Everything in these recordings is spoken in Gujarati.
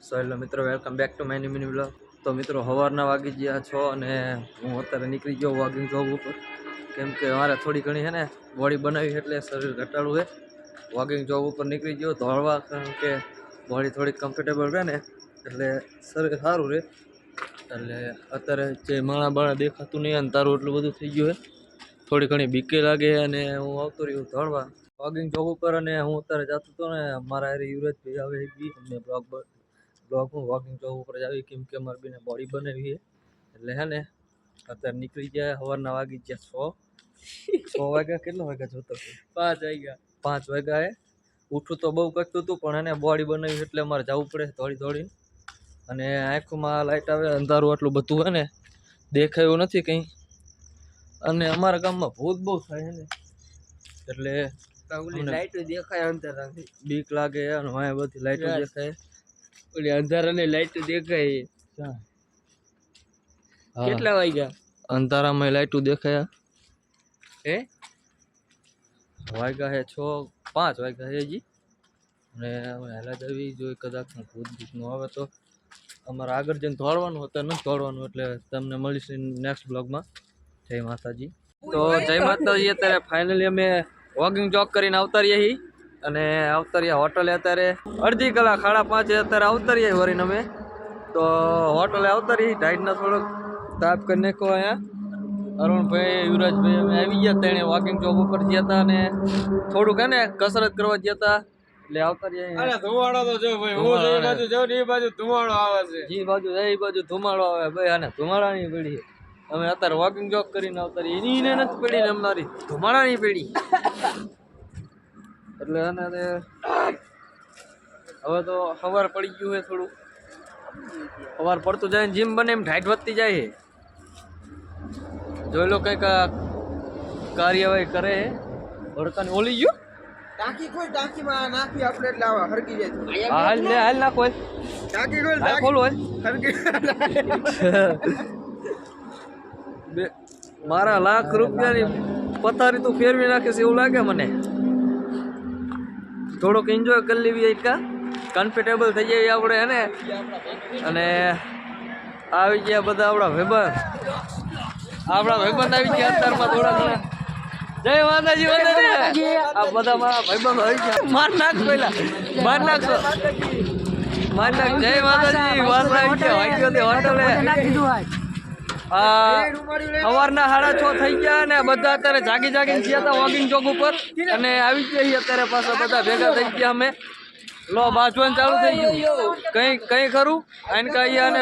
સો હેલો મિત્રો, welcome back to my mini blog. તો મિત્રો સવારના વાગી ગયા છો અને હું અત્યારે નીકળી ગયો વોકિંગ જોબ ઉપર, કેમ કે મારે થોડી ઘણી છે ને બોડી બનાવી એટલે શરીર ઘટાડવું છે. વોકિંગ જોબ ઉપર નીકળી ગયો દોડવા, કારણ કે બોડી થોડી કમ્ફર્ટેબલ રહે ને એટલે શરીર સારું રહે. એટલે અત્યારે જે માણા બાણા દેખાતું નહીં અને તારું એટલું બધું થઈ ગયું છે, થોડી ઘણી બીકે લાગે અને હું આવતો રહ્યું દોડવા વોકિંગ જોબ ઉપર. અને હું અત્યારે જતો હતો ને મારા યુવરાજભાઈ આવે અમને બ્લોગ હું વોકિંગ જોબ ઉપર જ આવી, કેમ કે અમારે બેને બોડી બનાવી છે એટલે હે ને અત્યારે નીકળી ગયા. સવારના વાગી ગયા 6 વાગ્યા. કેટલા વાગ્યા જોતો? 5 વાગ્યા. ઉઠું તો બહુ કરતું હતું પણ એને બોડી બનાવી એટલે અમારે જવું પડે દોડી. અને આંખોમાં લાઇટ આવે, અંધારું આટલું બધું હે ને દેખાયું નથી કંઈ. અને અમારા ગામમાં ભૂત બહુ થાય છે ને એટલે લાઈટો દેખાય અંધારાથી બીક લાગે અને વાય બધી લાઈટો દેખાય. ઓલી અંધારાની લાઈટો દેખાય. કેટલા વાગ્યા? અંધારામાં લાઈટો દેખાયા હે વાગ્યા હે 5 વાગ્યા હે હજી. અને અમે હેલા જવી જોઈએ, કદાચ ભૂત ભૂતનું આવે તો અમારે આગળ જઈને દોડવાનું હતું, નથી દોડવાનું. એટલે તમને મળીશું નેક્સ્ટ બ્લોગમાં. જય માતાજી. તો જય માતાજી. અત્યારે ફાઇનલી અમે વોકિંગ જોગ કરીને આવતા રહીએ છીએ અને આવતા રહ્યા હોટલે. અત્યારે અડધી કલાક 5:30 અત્યારે આવતા રહીએ વરીને અમે. તો હોટલે આવતા રહી ટાઈટના થોડોક તાપ કરી નાખો. અહીંયા અરુણભાઈ યુવરાજભાઈ અમે આવી ગયા હતા, એને વોકિંગ જોગ ઉપર ગયા હતા અને થોડુંક હે ને કસરત કરવા ગયા હતા એટલે આવતા રહ્યા. ધુમાડો તો જો ભાઈ, હું જે બાજુ જાઉં ને એ બાજુ ધુમાડો આવે છે. જે બાજુ જાય એ બાજુ ધુમાડો આવે ભાઈ. અને ધુમાડાની પીડી અમે અત્યારે વોકિંગ જોગ કરીને આવતા રહીએ. એની નથી પડી ને અમારી ધુમાડાની પીડી. એટલે અને હવે તો સવાર પડી ગયું છે, થોડું સવાર પડતું જાય ને જીમ બને એમ ઢાઈટ વધતી જાય છે. જોઈ લો કંઈક કાર્યવાહી કરે છે. ભડકાની ઓલી ગયું ટાંકી કોઈ ટાંકીમાં નાખી આપણે એટલે આવા હરકી જાય. હાલ લે હાલ નાખો ટાંકી કોઈ ખોલો હોય હરકી. મારા લાખ રૂપિયાની પથારી તું ફેરવી નાખીશ એવું લાગે મને. થોડોક એન્જોય કરી લેવી, એક કમ્ફર્ટેબલ થઈ જાય આપણે હે ને. અને આવી ગયા બધા આપણા ભાઈબંધ આવી ગયા અત્યારમાં થોડા ઘણા. જય માતાજી. આ બધા મારા ભાઈબંધો આવી ગયા. માર નાખ પહેલા, માર નાખશો માર નાખ. જય માતાજી. વાસ આવી ગયા વાગ્યો હોટલે. સવારના 6:30 થઈ ગયા ને બધા અત્યારે જાગીને ગયા હતા વોકિંગ ચોક ઉપર અને આવી ગયા અત્યારે પાછા બધા ભેગા થઈ ગયા. અમે લો બાજવાનું ચાલુ થઈ ગયું. કઈ ખરું આને કઈ અને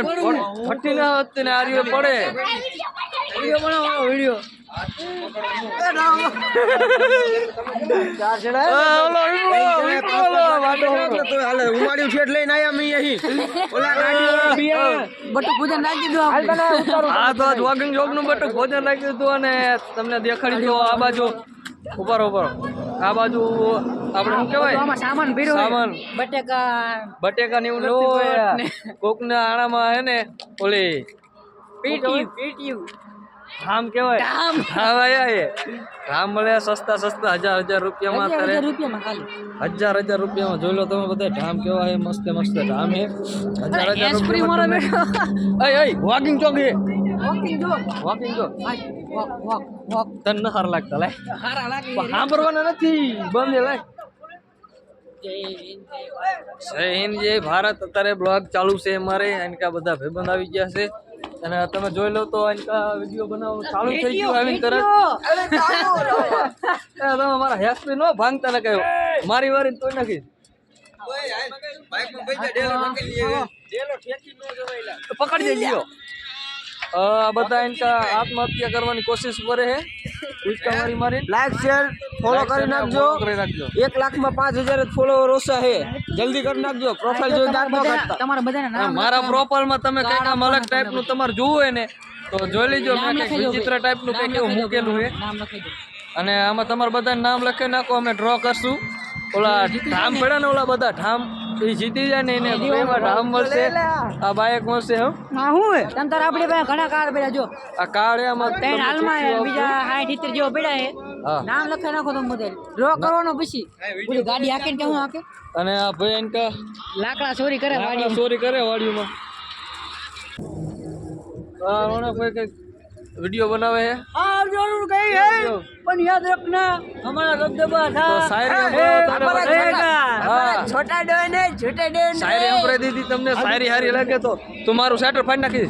ફટી ના હતી ને આર્યો પડે વિડીયો વોકિંગ જોગ નું બટુક ભોજન નાખી દીધું અને તમને દેખાડી દો. આ બાજુ ઉપર આ બાજુ આપણે શું કહેવાય સામાન બટેકા ને એવું નથી. કોક ના આણામાં હે ને ઓલી પીટીયુ ધામ કહેવાય. ધામ મળે સસ્તા 1000 રૂપિયામાં. અત્યારે 1000 રૂપિયામાં જોઈ લો તમે બધા ધામ કેવા હે. મસ્ત ધામ હે. 1000 રૂપિયા વોકિંગ ચોક હે. વોકિંગ ચોક તને હાર લાગતા લે સાંભળવાના નથી બંધ લે. જય હિન્દ જય ભારત. અત્યારે બ્લોગ ચાલુ છે અમારે. એનકા બધા ભાઈબંધ આવી ગયા છે અને તમે જોઈ લો તો એનકા વિડીયો બનાવવાનું ચાલુ થઈ ગયું. આવીને તરત તમે મારા હેસ્પી નો ભાંગતા ને કહ્યું મારી વારી તોય નાખી પકડી દેજો. આ બધા એનકા આત્મહત્યા કરવાની કોશિશ કરે છે. લાઈક શેર ફોલો કરી નાખજો. 1 લાખમાં 5000 ફોલોવર ઓછા છે, જલ્દી કરી નાખજો. પ્રોફાઇલ જોઈ નાખજો. મારા પ્રોફાઇલમાં તમે કઈક આમ અલગ ટાઈપનું તમારે જોવું હોય ને તો જોઈ લેજો. મેં કઈક વિચિત્ર ટાઈપનું કઈક એવું મૂકેલું છે અને આમાં તમારે બધાને નામ લખી નાખો. અમે ડ્રો કરશું. ઓલા ધામ પડ્યા ને ઓલા બધા ધામ એ જીતી જાય ને એને એમાં ધામ મળશે. આ બાઇક મળશે. ઘણા કાર્ડ પડ્યા જો. આ કાર્ડ એમાં હાલમાં બીજા 60 જેવો પડ્યા છે. હા નામ લખાઈ નાખો તમે બધે ડ્રો કરવાનો પછી પૂરી ગાડી હાકે કે હું હાકે અને આ ભાઈ એનકા લાકડા ચોરી કરે લાકડા ચોરી કરે વાડીમાં આ રોણકભાઈ કઈક વિડિયો બનાવે છે આ જરૂર ગઈ હે પણ યાદ રખના હમારા દબદબા તો થા શાયરી હા છોટા ડોન ને છોટા ડોન શાયરી સંભળાઈ દીધી તમને શાયરી હારી લાગે તો તું મારું સેટર ફાડી નાખીશ